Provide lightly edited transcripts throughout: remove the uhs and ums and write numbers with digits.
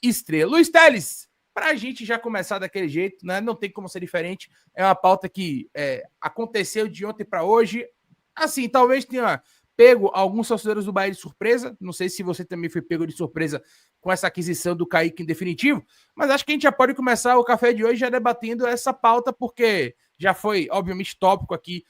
Estrela. Luiz Teles, para a gente já começar daquele jeito, né? Não tem como ser diferente. É uma pauta que aconteceu de ontem para hoje. Assim, talvez tenha pego alguns torcedores do Bahia de surpresa. Não sei se você também foi pego de surpresa com essa aquisição do Kaique em definitivo, mas acho que a gente já pode começar o café de hoje já debatendo essa pauta, porque já foi, obviamente, tópico aqui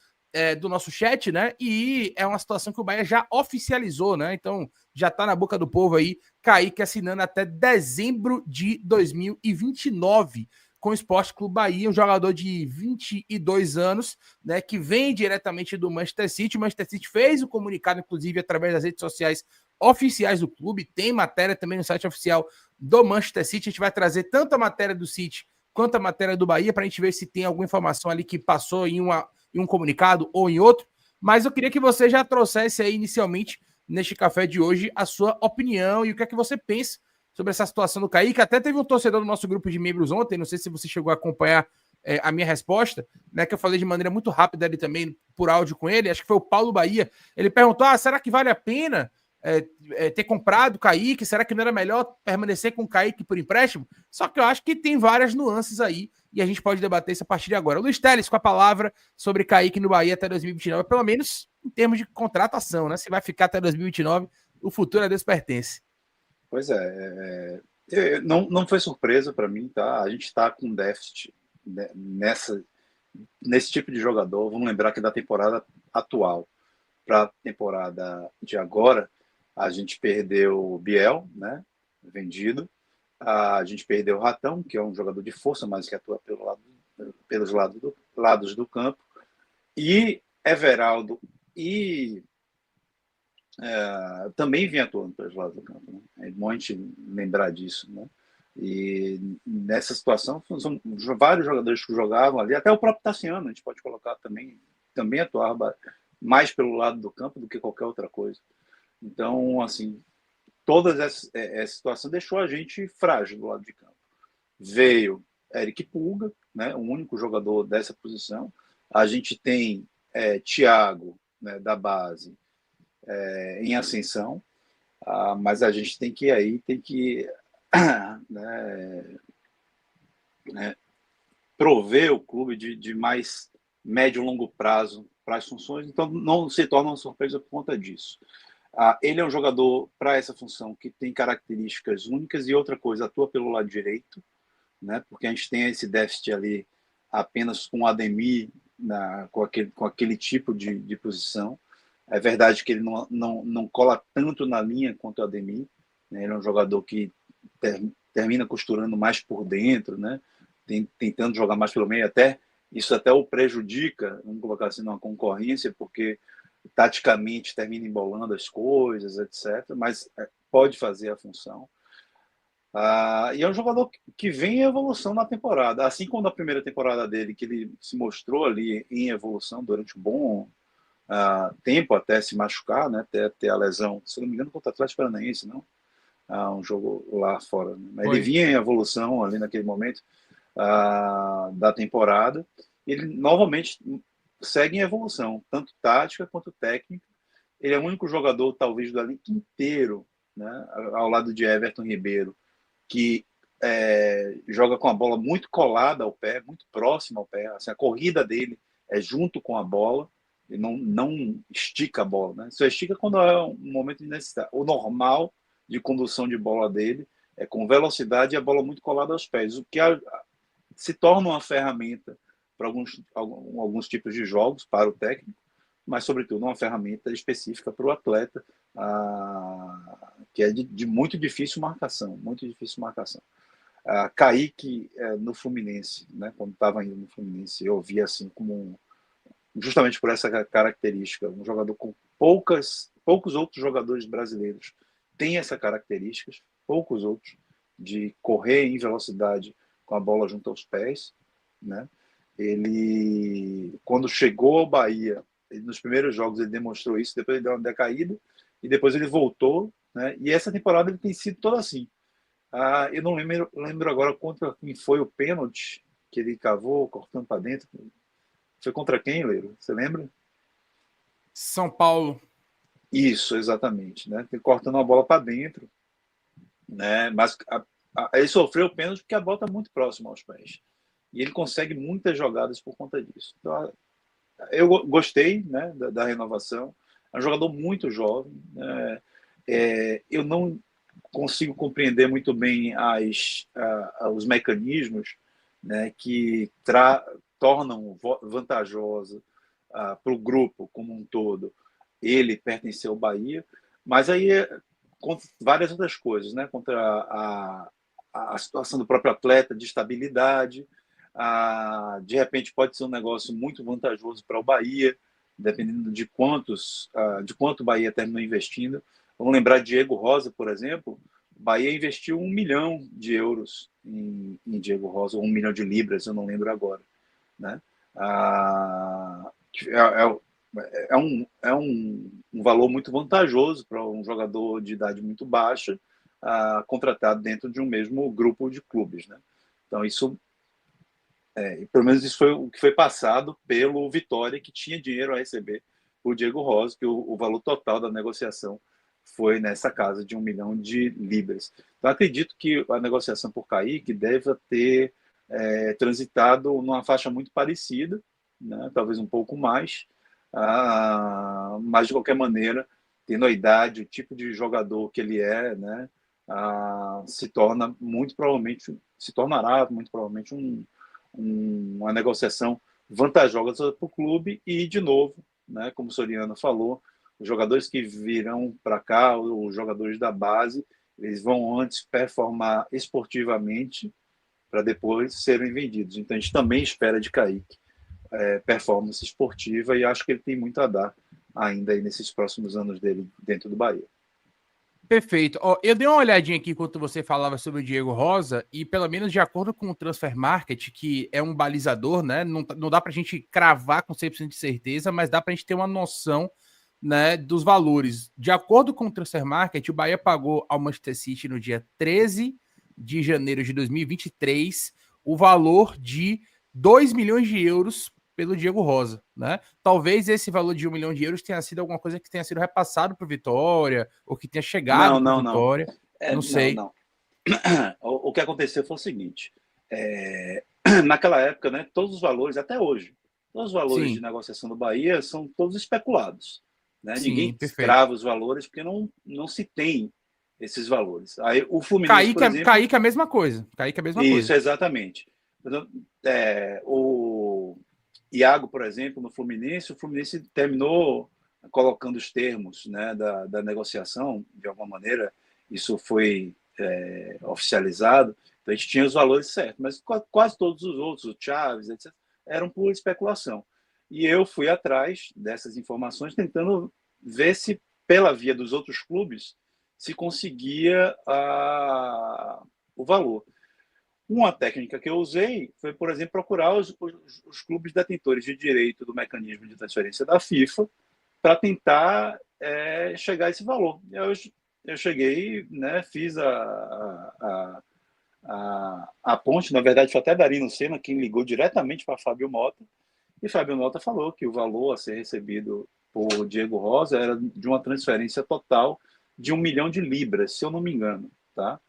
do nosso chat, né? E é uma situação que o Bahia já oficializou, né? Então, já tá na boca do povo aí, Kaique assinando até dezembro de 2029 com o Esporte Clube Bahia, um jogador de 22 anos, né, que vem diretamente do Manchester City. O Manchester City fez o comunicado, inclusive, através das redes sociais oficiais do clube. Tem matéria também no site oficial do Manchester City. A gente vai trazer tanto a matéria do City quanto a matéria do Bahia, para a gente ver se tem alguma informação ali que passou em um comunicado ou em outro. Mas eu queria que você já trouxesse aí inicialmente, neste café de hoje, a sua opinião e o que é que você pensa sobre essa situação do Kaique. Até teve um torcedor do nosso grupo de membros ontem, não sei se você chegou a acompanhar a minha resposta, né, que eu falei de maneira muito rápida ali também, por áudio com ele, acho que foi o Paulo Bahia. Ele perguntou, será que vale a pena ter comprado o Kaique? Será que não era melhor permanecer com o Kaique por empréstimo? Só que eu acho que tem várias nuances aí, e a gente pode debater isso a partir de agora. Luiz Teles, com a palavra sobre Kaique no Bahia até 2029, pelo menos em termos de contratação, né? Se vai ficar até 2029, o futuro a Deus pertence. Pois não foi surpresa para mim, tá? A gente está com déficit nesse tipo de jogador. Vamos lembrar que da temporada atual para a temporada de agora, a gente perdeu o Biel, né? Vendido. A gente perdeu o Ratão, que é um jogador de força, mas que atua pelos lados do campo. E Everaldo e também vinha atuando pelos lados do campo. Né? É bom a gente lembrar disso. Né? E nessa situação, são vários jogadores que jogavam ali, até o próprio Tassiano, a gente pode colocar também atuava mais pelo lado do campo do que qualquer outra coisa. Então, assim, toda essa situação deixou a gente frágil do lado de campo. Veio Eric Pulga, né, o único jogador dessa posição. A gente tem Thiago, né, da base, em ascensão, mas a gente tem que prover o clube de mais médio e longo prazo para as funções, então não se torna uma surpresa por conta disso. Ele é um jogador para essa função que tem características únicas e outra coisa, atua pelo lado direito, né, porque a gente tem esse déficit ali apenas com o Ademir com aquele tipo de posição. É verdade que ele não cola tanto na linha quanto o Ademir, né? Ele é um jogador que termina costurando mais por dentro, né? Tentando jogar mais pelo meio, isso até o prejudica, vamos colocar assim, numa concorrência, porque taticamente termina embolando as coisas, etc., mas pode fazer a função. E é um jogador que vem em evolução na temporada, assim como na primeira temporada dele, que ele se mostrou ali em evolução durante um bom tempo até se machucar, né, até ter a lesão, se não me engano, contra o Atlético Paranaense, não? Um jogo lá fora. Né? Mas ele vinha em evolução ali naquele momento da temporada, e ele novamente segue em evolução, tanto tática quanto técnica. Ele é o único jogador, talvez, do elenco inteiro, né, ao lado de Everton Ribeiro, que joga com a bola muito colada ao pé, muito próxima ao pé. Assim, a corrida dele é junto com a bola, ele não estica a bola. Né? Só estica quando é um momento de necessidade. O normal de condução de bola dele é com velocidade e a bola muito colada aos pés, o que se torna uma ferramenta para alguns tipos de jogos, para o técnico, mas, sobretudo, uma ferramenta específica para o atleta, que é de muito difícil marcação, muito difícil marcação. Kaique no Fluminense, né, quando estava indo no Fluminense, eu via assim como justamente por essa característica, um jogador com poucos outros jogadores brasileiros têm essa característica, poucos outros, de correr em velocidade com a bola junto aos pés, né? Ele, quando chegou ao Bahia, nos primeiros jogos ele demonstrou isso, depois ele deu uma decaída e depois ele voltou, né? E essa temporada ele tem sido toda assim. Eu não lembro agora contra quem foi o pênalti que ele cavou, cortando para dentro. Foi contra quem, Leiro? Você lembra? São Paulo. Isso, exatamente. Né? Cortando a bola para dentro. Né? Mas Ele sofreu o pênalti porque a bola está muito próxima aos pés. E ele consegue muitas jogadas por conta disso. Então, eu gostei, né, da renovação. É um jogador muito jovem. Né? Eu não consigo compreender muito bem os mecanismos, né, que tornam vantajoso para o grupo como um todo ele pertencer ao Bahia, mas aí contra várias outras coisas, né, contra a situação do próprio atleta, de estabilidade, de repente pode ser um negócio muito vantajoso para o Bahia, dependendo de quanto o Bahia terminou investindo. Vamos lembrar de Diego Rosa, por exemplo. O Bahia investiu 1 milhão de euros em Diego Rosa, ou 1 milhão de libras, eu não lembro agora. Né? É um valor muito vantajoso para um jogador de idade muito baixa contratado dentro de um mesmo grupo de clubes. Né? Então, isso, pelo menos isso foi o que foi passado pelo Vitória, que tinha dinheiro a receber o Diego Rosa, que o valor total da negociação foi nessa casa de 1 milhão de libras. Então, acredito que a negociação por Kaique deve ter transitado numa faixa muito parecida, né? Talvez um pouco mais, mas de qualquer maneira, tendo a idade, o tipo de jogador que ele é, né? Se tornará muito provavelmente uma negociação vantajosa para o clube e, de novo, né, como o Soriano falou, os jogadores que virão para cá, os jogadores da base, eles vão antes performar esportivamente para depois serem vendidos. Então, a gente também espera de Kaique performance esportiva e acho que ele tem muito a dar ainda aí nesses próximos anos dele dentro do Bahia. Perfeito. Ó, eu dei uma olhadinha aqui enquanto você falava sobre o Diego Rosa e, pelo menos de acordo com o Transfer Market, que é um balizador, né? Não dá pra gente cravar com 100% de certeza, mas dá pra gente ter uma noção, né, dos valores. De acordo com o Transfer Market, o Bahia pagou ao Manchester City no dia 13 de janeiro de 2023 o valor de 2 milhões de euros pelo Diego Rosa, né? Talvez esse valor de 1 milhão de euros tenha sido alguma coisa que tenha sido repassado para o Vitória, ou que tenha chegado para o Vitória, não sei. Não. O que aconteceu foi o seguinte, naquela época, né, todos os valores, até hoje, todos os valores de negociação do Bahia são todos especulados. Né? Sim, Ninguém perfeito. crava os valores porque não se tem esses valores. Aí o Fluminense, por exemplo... Kaique é a mesma coisa. Isso, exatamente. O Iago, por exemplo, no Fluminense, o Fluminense terminou colocando os termos, né, da negociação, de alguma maneira, isso foi oficializado, então a gente tinha os valores certos, mas quase todos os outros, o Chaves, etc., eram por especulação. E eu fui atrás dessas informações, tentando ver se, pela via dos outros clubes, se conseguia o valor. Uma técnica que eu usei foi, por exemplo, procurar os clubes detentores de direito do mecanismo de transferência da FIFA para tentar chegar a esse valor. Eu cheguei, né, fiz a ponte, na verdade foi até Darino Senna quem ligou diretamente para Fábio Mota, e Fábio Mota falou que o valor a ser recebido por Diego Rosa era de uma transferência total de 1 milhão de libras, se eu não me engano. Tá?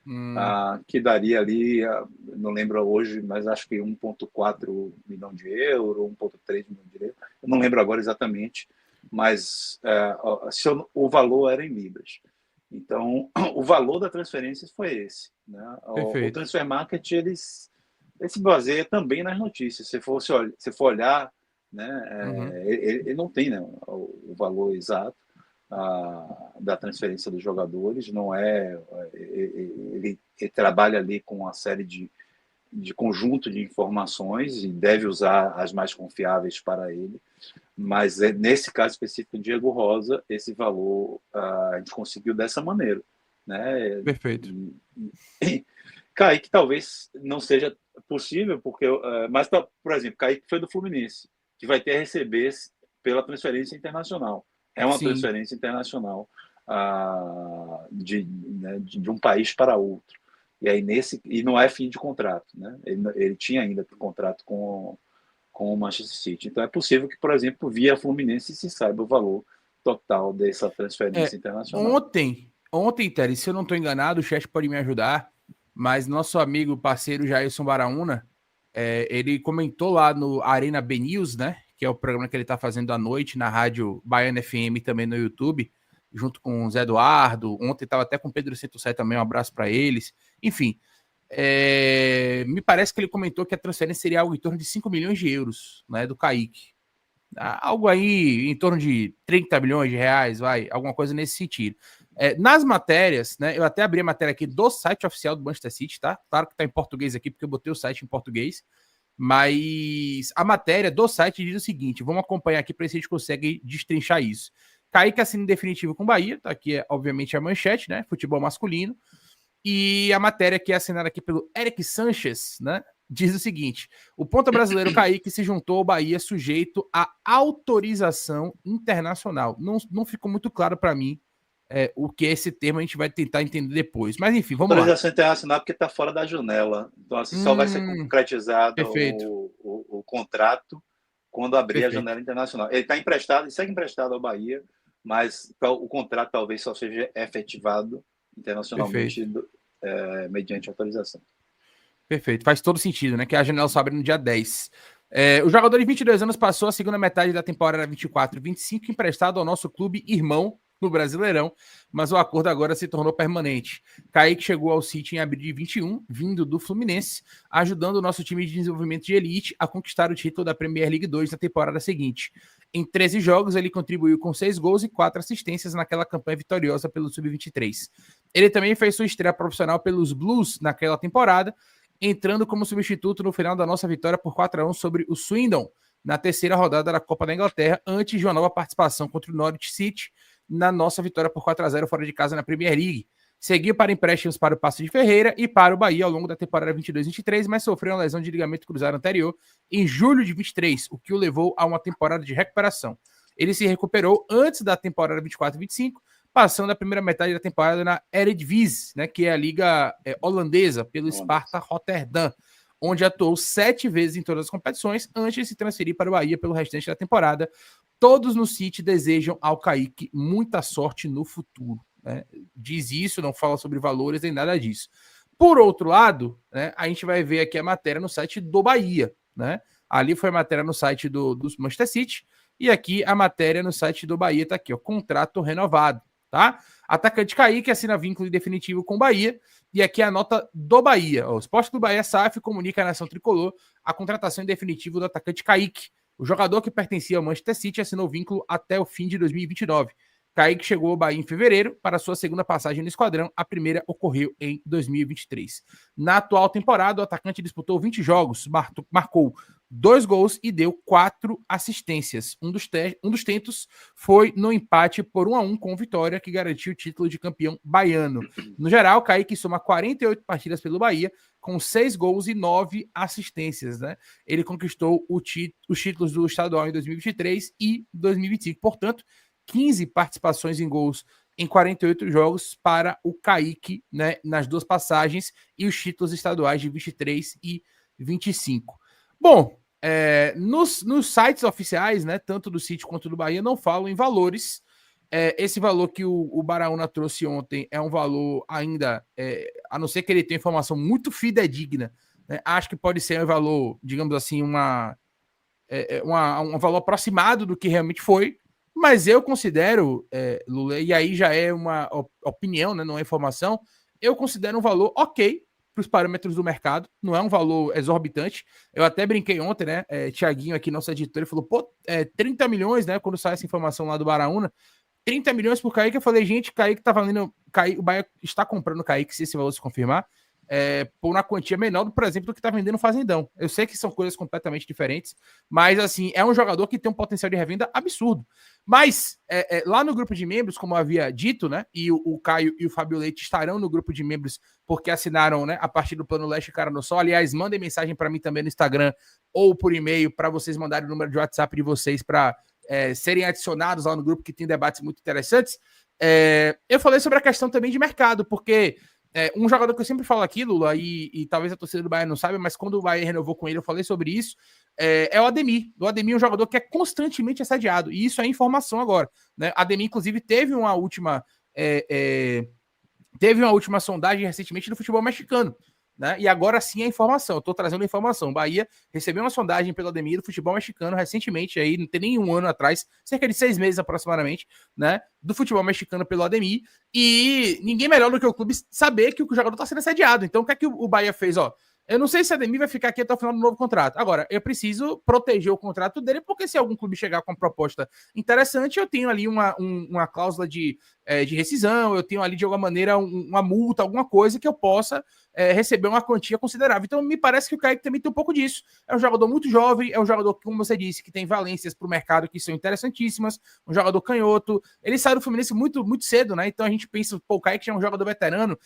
Que daria ali, não lembro hoje, mas acho que 1,4 milhão de euros, 1,3 milhão de euros, eu não lembro agora exatamente, mas o valor era em libras. Então, o valor da transferência foi esse. Né? O Transfer Market, ele se baseia também nas notícias. Se for olhar, né, ele não tem, né, o valor exato da transferência dos jogadores, não ele trabalha ali com uma série de conjunto de informações e deve usar as mais confiáveis para ele, mas nesse caso específico do Diego Rosa, esse valor a gente conseguiu dessa maneira, né? Perfeito. Kaique talvez não seja possível, porque mas, por exemplo, Kaique foi do Fluminense, que vai ter a receber pela transferência internacional. É uma transferência internacional de um país para outro. E aí e não é fim de contrato, né? Ele tinha ainda contrato com o Manchester City. Então é possível que, por exemplo, via Fluminense se saiba o valor total dessa transferência internacional. Ontem, Teres, se eu não estou enganado, o chat pode me ajudar. mas nosso amigo, parceiro Jailson Baraúna, ele comentou lá no Arena BNews, né? Que é o programa que ele está fazendo à noite na rádio Baiana FM também no YouTube, junto com o Zé Eduardo. Ontem estava até com o Pedro Centosé também, um abraço para eles. Enfim, me parece que ele comentou que a transferência seria algo em torno de 5 milhões de euros, né, do Kaique. Algo aí em torno de 30 milhões de reais, alguma coisa nesse sentido. Nas matérias, né, eu até abri a matéria aqui do site oficial do Manchester City, tá? Claro que tá em português aqui, porque eu botei o site em português, mas a matéria do site diz o seguinte, vamos acompanhar aqui para ver se a gente consegue destrinchar isso. Kaique assina em definitivo com o Bahia, tá? Aqui é obviamente a manchete, né, futebol masculino, e a matéria que é assinada aqui pelo Eric Sanchez, né, diz o seguinte: o ponta brasileiro Kaique se juntou ao Bahia sujeito à autorização internacional. Não ficou muito claro para mim o que é esse termo, a gente vai tentar entender depois. Mas enfim, vamos lá. Autorização internacional porque está fora da janela. Então, assim, só vai ser concretizado o contrato quando abrir a janela internacional. Ele está emprestado, ele segue emprestado ao Bahia, mas o contrato talvez só seja efetivado internacionalmente mediante autorização. Perfeito, faz todo sentido, né? Que a janela só abre no dia 10. O jogador de 22 anos passou a segunda metade da temporada 24-25 emprestado ao nosso clube irmão no Brasileirão, mas o acordo agora se tornou permanente. Kaique chegou ao City em abril de 21, vindo do Fluminense, ajudando o nosso time de desenvolvimento de elite a conquistar o título da Premier League 2 na temporada seguinte. Em 13 jogos, ele contribuiu com 6 gols e 4 assistências naquela campanha vitoriosa pelo Sub-23. Ele também fez sua estreia profissional pelos Blues naquela temporada, entrando como substituto no final da nossa vitória por 4-1 sobre o Swindon, na terceira rodada da Copa da Inglaterra, antes de uma nova participação contra o Norwich City, na nossa vitória por 4-0 fora de casa na Premier League. Seguiu para empréstimos para o Paço de Ferreira e para o Bahia ao longo da temporada 22-23, mas sofreu uma lesão de ligamento cruzado anterior em julho de 23, o que o levou a uma temporada de recuperação. Ele se recuperou antes da temporada 24-25, passando a primeira metade da temporada na Eredivisie, né, que é a liga holandesa, pelo Sparta Rotterdam, onde atuou 7 vezes em todas as competições, antes de se transferir para o Bahia pelo restante da temporada. Todos no City desejam ao Kaique muita sorte no futuro. Né? Diz isso, não fala sobre valores nem nada disso. Por outro lado, né, a gente vai ver aqui a matéria no site do Bahia. Né? Ali foi a matéria no site do Manchester City, e aqui a matéria no site do Bahia está aqui, ó, contrato renovado. Tá? Atacante Kaique assina vínculo definitivo com o Bahia, e aqui a nota do Bahia. O Esporte do Bahia SAF comunica à Nação Tricolor a contratação em definitivo do atacante Kaique. O jogador que pertencia ao Manchester City assinou vínculo até o fim de 2029. Kaique chegou ao Bahia em fevereiro para sua segunda passagem no esquadrão. A primeira ocorreu em 2023. Na atual temporada, o atacante disputou 20 jogos, marcou 2 gols e deu 4 assistências. Um dos tentos foi no empate por 1-1 com o Vitória, que garantiu o título de campeão baiano. No geral, Kaique soma 48 partidas pelo Bahia, com 6 gols e 9 assistências. Né? Ele conquistou os títulos do estadual em 2023 e 2025. Portanto, 15 participações em gols em 48 jogos para o Kaique, né, nas 2 passagens, e os títulos estaduais de 23 e 25. Bom, nos sites oficiais, né, tanto do City quanto do Bahia, não falam em valores. Esse valor que o Baraúna trouxe ontem é um valor ainda, a não ser que ele tenha informação muito fidedigna, né, acho que pode ser um valor, digamos assim, um valor aproximado do que realmente foi. Mas eu considero, Lula, e aí já é uma opinião, né, não é informação, eu considero um valor ok para os parâmetros do mercado, não é um valor exorbitante. Eu até brinquei ontem, né, Thiaguinho aqui, nosso editor, ele falou, 30 milhões, né, quando sai essa informação lá do Baraúna, 30 milhões por Kaique, eu falei, gente, Kaique tá valendo, o Bahia está comprando Kaique, se esse valor se confirmar, por uma quantia menor, por exemplo, do que está vendendo o Fazendão. Eu sei que são coisas completamente diferentes, mas assim, é um jogador que tem um potencial de revenda absurdo. Mas lá no grupo de membros, como eu havia dito, né, e o Caio e o Fábio Leite estarão no grupo de membros porque assinaram, né, a partir do Plano Leste Cara no Sol. Aliás, mandem mensagem para mim também no Instagram ou por e-mail para vocês mandarem o número de WhatsApp de vocês para serem adicionados lá no grupo, que tem debates muito interessantes. Eu falei sobre a questão também de mercado, porque um jogador que eu sempre falo aqui, Lula, e talvez a torcida do Bahia não saiba, mas quando o Bahia renovou com ele, eu falei sobre isso, é o Ademir. O Ademir é um jogador que é constantemente assediado, e isso é informação agora. Né? Ademir, inclusive, teve uma última Teve uma última sondagem recentemente do futebol mexicano, né? E agora sim a informação. Eu tô trazendo a informação. O Bahia recebeu uma sondagem pelo Ademir do futebol mexicano recentemente, aí não tem nem um ano atrás, cerca de 6 meses aproximadamente, né? Do futebol mexicano pelo Ademir. E ninguém melhor do que o clube saber que o jogador tá sendo assediado. Então o que é que o Bahia fez, ó? Eu não sei se a Ademir vai ficar aqui até o final do novo contrato. Agora, eu preciso proteger o contrato dele, porque se algum clube chegar com uma proposta interessante, eu tenho ali uma cláusula de rescisão, eu tenho ali de alguma maneira uma multa, alguma coisa que eu possa receber uma quantia considerável. Então, me parece que o Kaique também tem um pouco disso. É um jogador muito jovem, é um jogador, como você disse, que tem valências para o mercado que são interessantíssimas, um jogador canhoto. Ele saiu do Fluminense muito, muito cedo, né? Então a gente pensa, pô, o Kaique já é um jogador veterano,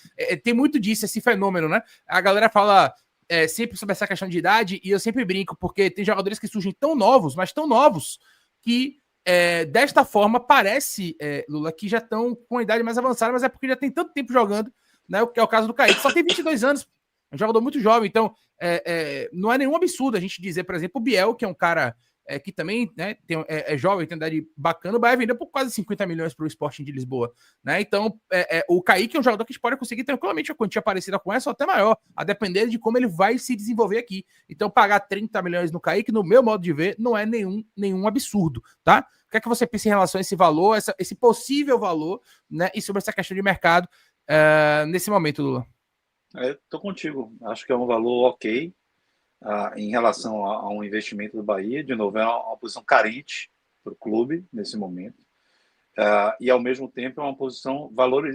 tem muito disso, esse fenômeno, né? A galera fala sempre sobre essa questão de idade, e eu sempre brinco, porque tem jogadores que surgem tão novos, mas tão novos, que desta forma parece, Lula, que já estão com a idade mais avançada, mas é porque já tem tanto tempo jogando, né? O que é o caso do Kaique, só tem 22 anos, é um jogador muito jovem, então não é nenhum absurdo a gente dizer, por exemplo, o Biel, que é um cara que também, né, é jovem, tem idade bacana, o Bahia vendeu por quase 50 milhões para o Sporting de Lisboa, né? Então, o Kaique é um jogador que a gente pode conseguir tranquilamente a quantia parecida com essa ou até maior, a depender de como ele vai se desenvolver aqui. Então, pagar 30 milhões no Kaique, no meu modo de ver, não é nenhum absurdo, tá? O que é que você pensa em relação a esse valor, esse possível valor, né? E sobre essa questão de mercado nesse momento, Lula? Estou contigo. Acho que é um valor ok em relação a um investimento do Bahia. De novo, é uma posição carente para o clube nesse momento. E, ao mesmo tempo, é uma posição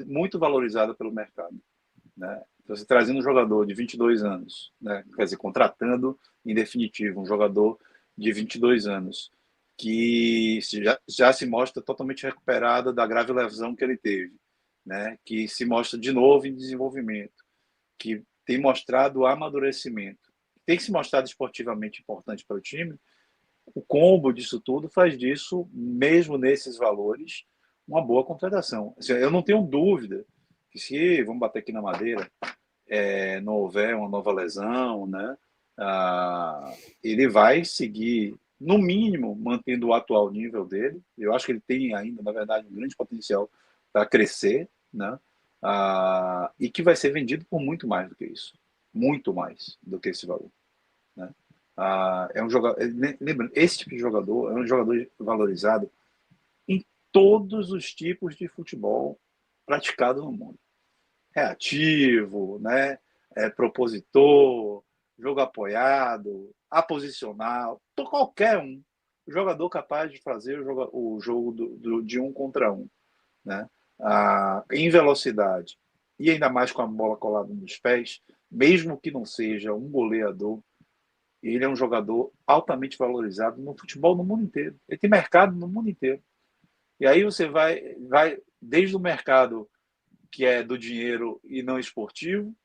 muito valorizada pelo mercado, né? Você trazendo um jogador de 22 anos, né? Quer dizer, contratando, em definitivo, um jogador de 22 anos, que já se mostra totalmente recuperado da grave lesão que ele teve, né? Que se mostra de novo em desenvolvimento, que tem mostrado amadurecimento, tem se mostrado esportivamente importante para o time. O combo disso tudo faz disso, mesmo nesses valores, uma boa contratação. Assim, eu não tenho dúvida que se, vamos bater aqui na madeira, não houver uma nova lesão, né, ele vai seguir, no mínimo, mantendo o atual nível dele. Eu acho que ele tem ainda, na verdade, um grande potencial para crescer, né, e que vai ser vendido por muito mais do que isso. Muito mais do que esse valor, né? É um jogador, lembrando, esse tipo de jogador é um jogador valorizado em todos os tipos de futebol praticado no mundo. Reativo, né? Propositor, jogo apoiado, aposicional, qualquer um. O jogador capaz de fazer o jogo de um contra um, né? Em velocidade e ainda mais com a bola colada nos pés, mesmo que não seja um goleador, ele é um jogador altamente valorizado no futebol no mundo inteiro. Ele tem mercado no mundo inteiro. E aí você vai desde o mercado que é do dinheiro e não esportivo,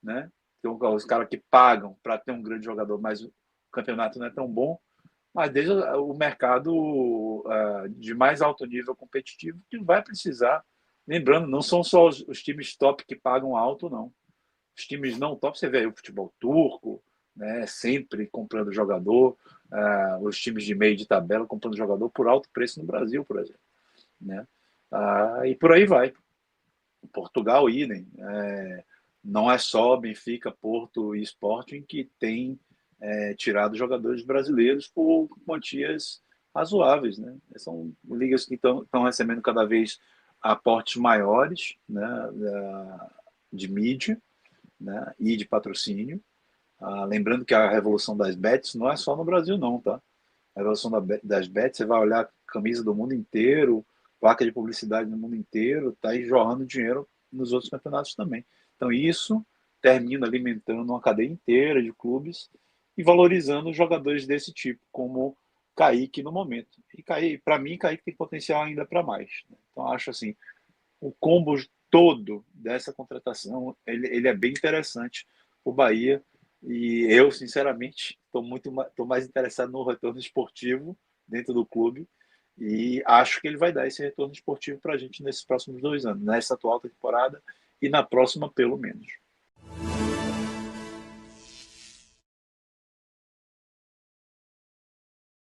né? Tem os caras que pagam para ter um grande jogador, mas o campeonato não é tão bom. Mas desde o mercado de mais alto nível competitivo, que vai precisar. Lembrando, não são só os times top que pagam alto, não. Os times não top, você vê aí o futebol turco, né, sempre comprando jogador, os times de meio de tabela comprando jogador por alto preço no Brasil, por exemplo, né? E por aí vai. Portugal, idem. Não é só Benfica, Porto e Sporting que tem tirado jogadores brasileiros por quantias razoáveis, né? São ligas que estão recebendo cada vez aportes maiores, né, de mídia, né, e de patrocínio. Lembrando que a revolução das bets não é só no Brasil, não, tá? A revolução das bets, você vai olhar camisa do mundo inteiro, placa de publicidade no mundo inteiro, tá aí jorrando dinheiro nos outros campeonatos também. Então isso termina alimentando uma cadeia inteira de clubes e valorizando jogadores desse tipo, como Kaique no momento. E para mim, Kaique tem potencial ainda para mais, né? Então acho assim, o combo todo dessa contratação, ele é bem interessante o Bahia, e eu, sinceramente, tô mais interessado no retorno esportivo dentro do clube, e acho que ele vai dar esse retorno esportivo para a gente nesses próximos 2 anos, nessa atual temporada e na próxima, pelo menos.